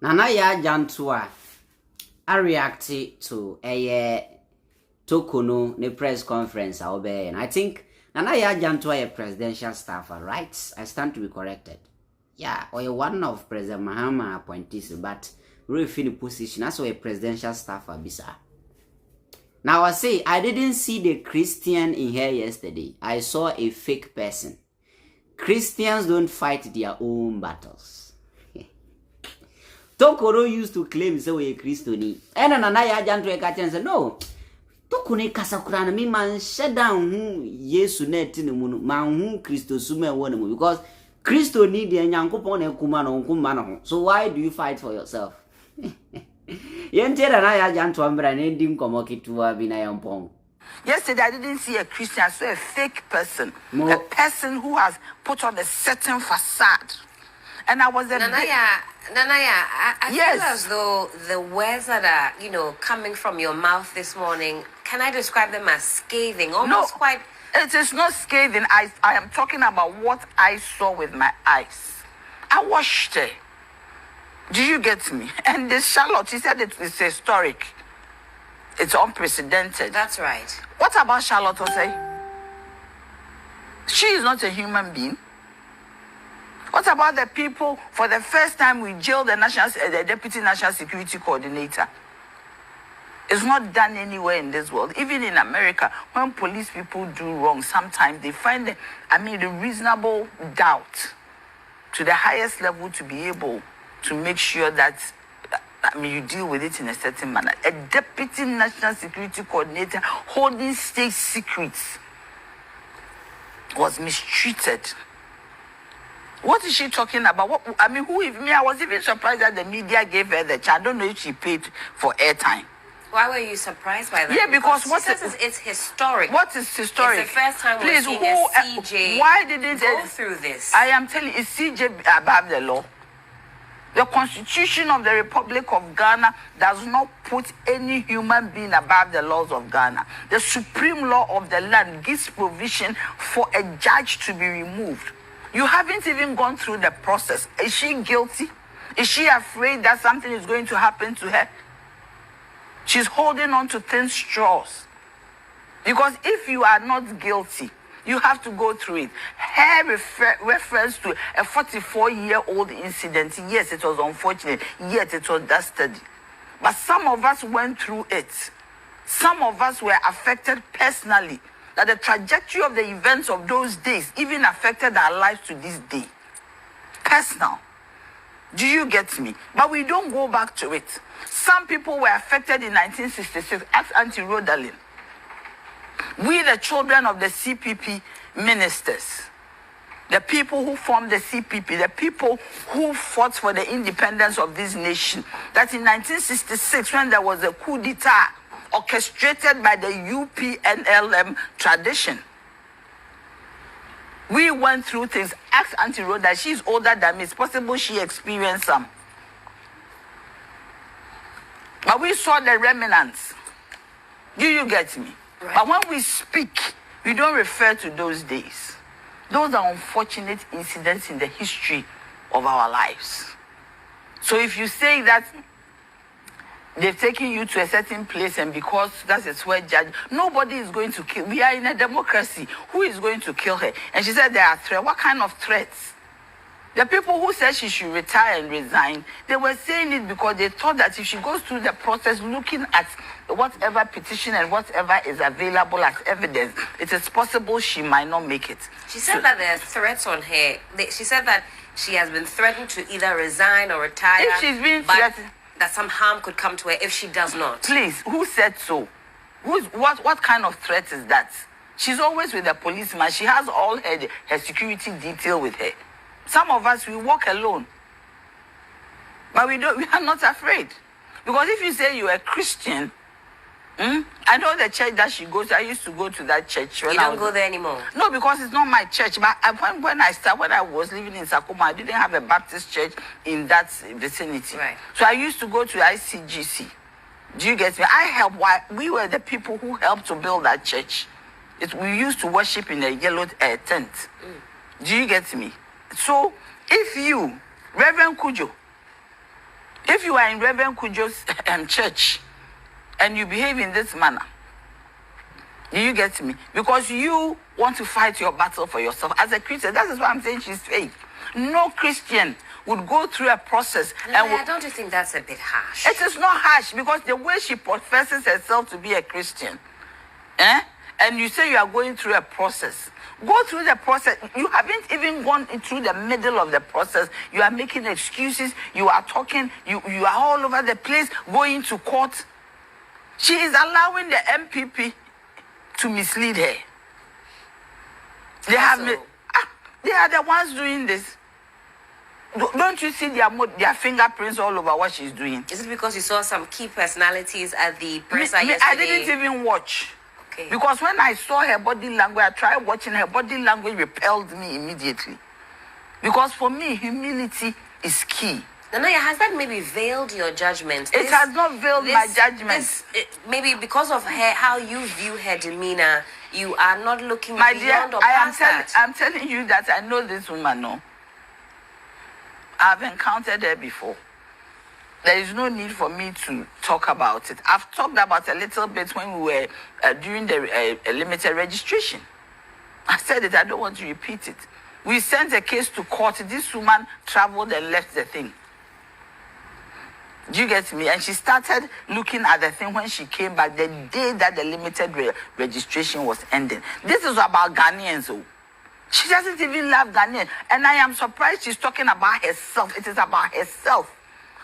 Nana Yaa Jantuah I reacted to a Torkornoo ne press conference and I think Nana Yaa Jantuah a presidential staffer, right? I stand to be corrected. Yeah, or one of President Mahama appointees, but really feel the position as a presidential staffer bisa. Now I say I didn't see the Christian in here yesterday. I saw a fake person. Christians don't fight their own battles. Torkornoo used to claim so a Christian. And Nana Yaa Jantuah said, no. Torkornoo kasakura na me man shut down who Yesu net in the moon, man who Christo sume one because Christo need the Yankopon and Kumano. So why do you fight for yourself? Yente Nana Yaa Jantuah and ending Komoki to Abinayampong. Yesterday, I didn't see a Christian, I saw a fake person. A person who has put on a certain facade. And I was a Nana Yaa, I feel as though the words that are, coming from your mouth this morning, can I describe them as scathing? Almost quite... It is not scathing. I am talking about what I saw with my eyes. I watched it. Do you get me? And this Charlotte, he said it's historic. It's unprecedented. That's right. What about Charlotte, say? She is not a human being. What about the people, for the first time we jailed the Deputy National Security Coordinator? It's not done anywhere in this world. Even in America, when police people do wrong, sometimes they find the reasonable doubt to the highest level to be able to make sure that you deal with it in a certain manner. A Deputy National Security Coordinator holding state secrets was mistreated. What is she talking about? I was even surprised that the media gave her the chance. I don't know if she paid for airtime. Why were you surprised by that? Yeah, because it's historic. What is historic? It's the first time we're seeing a CJ why didn't go through this. I am telling you, is CJ above the law? The Constitution of the Republic of Ghana does not put any human being above the laws of Ghana. The supreme law of the land gives provision for a judge to be removed. You haven't even gone through the process. Is she guilty? Is she afraid that something is going to happen to her? She's holding on to thin straws. Because if you are not guilty, you have to go through it. Her reference to a 44-year-old incident, yes, it was unfortunate, yet it was dastardly. But some of us went through it. Some of us were affected personally. That the trajectory of the events of those days even affected our lives to this day. Personal. Do you get me? But we don't go back to it. Some people were affected in 1966. Ask Auntie Rodalyn. We, the children of the CPP ministers, the people who formed the CPP, the people who fought for the independence of this nation, that in 1966, when there was a coup d'etat, orchestrated by the UPNLM tradition. We went through things. Ask Auntie Rhoda, she's older than me. It's possible she experienced some. But we saw the remnants. Do you get me? Right. But when we speak, we don't refer to those days. Those are unfortunate incidents in the history of our lives. So if you say that they've taken you to a certain place and because that is where judge, nobody is going to kill. We are in a democracy. Who is going to kill her? And she said there are threats. What kind of threats? The people who said she should retire and resign, they were saying it because they thought that if she goes through the process looking at whatever petition and whatever is available as evidence, it is possible she might not make it. She said that there are threats on her. She said that she has been threatened to either resign or retire. If she's been threatened, that some harm could come to her if she does not. Please, who said so? What kind of threat is that? She's always with the policeman. She has all her security detail with her. Some of us, we walk alone. But we are not afraid. Because if you say you're a Christian, I know the church that she goes to. I used to go to that church. You don't go there anymore? No, because it's not my church. But when I was living in Sakuma, I didn't have a Baptist church in that vicinity. Right. So I used to go to ICGC. Do you get me? We were the people who helped to build that church. We used to worship in a yellow tent. Do you get me? So if you, Reverend Kujo, if If you are in Reverend Kujo's church and you behave in this manner, do you get me? Because you want to fight your battle for yourself as a Christian. That is why I'm saying she's fake. No Christian would go through a process. Don't you think that's a bit harsh? It is not harsh because the way she professes herself to be a Christian, and you say you are going through a process. Go through the process. You haven't even gone through the middle of the process. You are making excuses. You are talking. You are all over the place, going to court. She is allowing the MPP to mislead her. They are the ones doing this. Don't you see their fingerprints all over what she's doing? Is it because you saw some key personalities at the presser yesterday? I didn't even watch. Okay. Because when I saw her body language, I tried watching her body language, repelled me immediately. Because for me, humility is key. Nana Yaa, has that maybe veiled your judgment? It has not veiled my judgment. Maybe because of her, how you view her demeanor, you are not looking my beyond dear, or past that. I'm telling you that I know this woman, no. I've encountered her before. There is no need for me to talk about it. I've talked about a little bit when we were doing the limited registration. I said it, I don't want to repeat it. We sent a case to court. This woman traveled and left the thing. Do you get me? And she started looking at the thing when she came back the day that the limited registration was ending. This is about Ghanaians. Oh. She doesn't even love Ghanaians. And I am surprised she's talking about herself. It is about herself.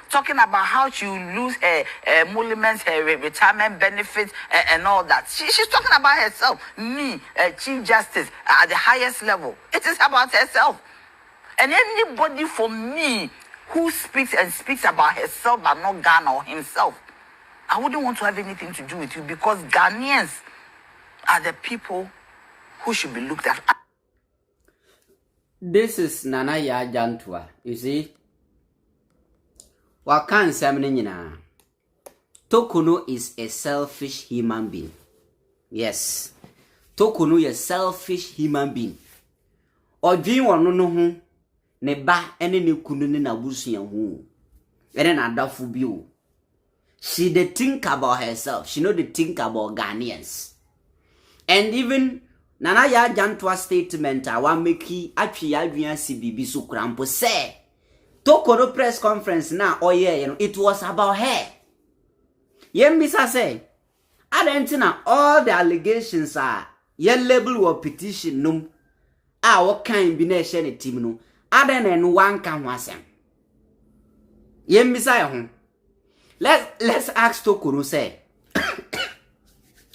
Talking about how she will lose her emoluments, her retirement benefits, and all that. She's talking about herself. Me, Chief Justice, at the highest level. It is about herself. And anybody for me who speaks about herself but not Ghana or himself, I wouldn't want to have anything to do with you because Ghanaians are the people who should be looked at. This is Nana Yaa Jantuah. You see? Wakan Samnina. Torkornoo is a selfish human being. Yes. Torkornoo is a selfish human being. Odwin wono no ho ne ba ene ne kunu ne nabusuya ho. Ene na dafu bi o. She dey think about herself. She know dey think about Ghanaians. And even Nana Yaa Jantuah statement I wan make atwe adwan si bibi so krampo say Torkornoo press conference na it was about her. Yembisa say adentina all the allegations are ye label or petition num what kind bi na ehye ne team no aden en wan kan ho asem. Yembisa ho. Let's ask Torkornoo say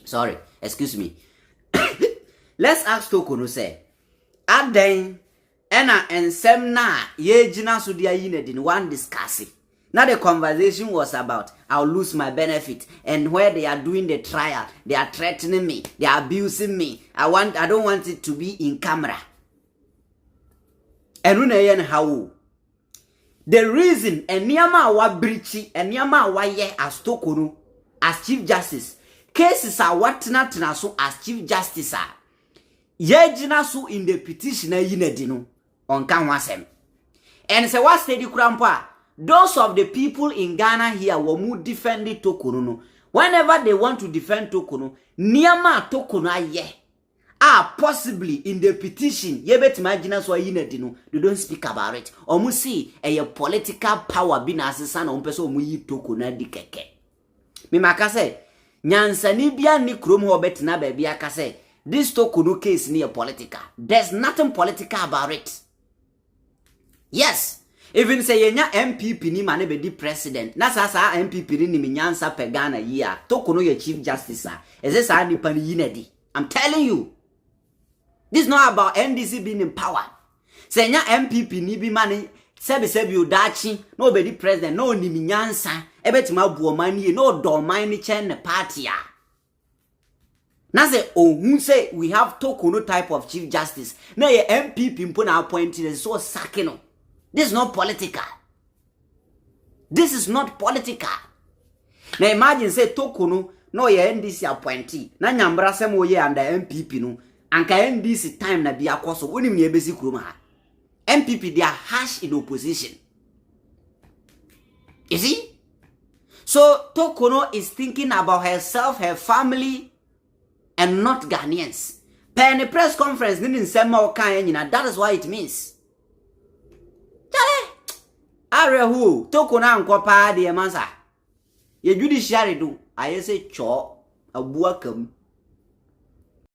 sorry, excuse me. Let's ask Torkornoo say aden ena ensem na ye jina so dia yinedi one discussing. Now the conversation was about I'll lose my benefit, and where they are doing the trial, they are threatening me, they are abusing me. I don't want it to be in camera. And how the reason Enyama wa breachy Enyama wa ye as Torkornoo as Chief Justice cases are what not so as Chief Justice are ye jina so in the petition yinedi no on kan wasem. And say what steady krampa those of the people in Ghana here who defend Torkornoo whenever they want to defend Torkornoo niama Torkornoo aye possibly in the petition ye bet imagine so yinedi no they don't speak about it omu see a political power bi na asesa na ompeso omu yi Torkornoo adi keke me maka say nyansani bia ni krom ho betina ba bia ka say this Torkornoo case near political. There's nothing political about it. Yes. Even say yenya MPP ni mane be di president. Na sasa MPP ni minyansa pe Ghana year. Torkornoo ye Chief Justice. Is this any pani yinedi? I'm telling you. This is not about NDC being in power. Say yenya MPP ni bi mane sebi udachi no be di president no ni minyansa. Ebetima buo mani no do mani chen ne party ya. Now say who say we have Torkornoo type of Chief Justice. Now your MPP mpo na appointed so sacking. This is not political. This is not political. Now imagine say Torkornoo no your NDC appointee. Na nyambra sem wo ye under MPP no. Anka NDC time na bia koso wonim ne ebesi kuroma ha. MPP they are harsh in opposition. You see? So Torkornoo is thinking about herself, her family, and not Ghanaians. Penny press conference didn't say more kind, that is what it means. Are who Torkornoo and Kwapa de Mansa. Your judiciary do, I say, chaw, a buakam.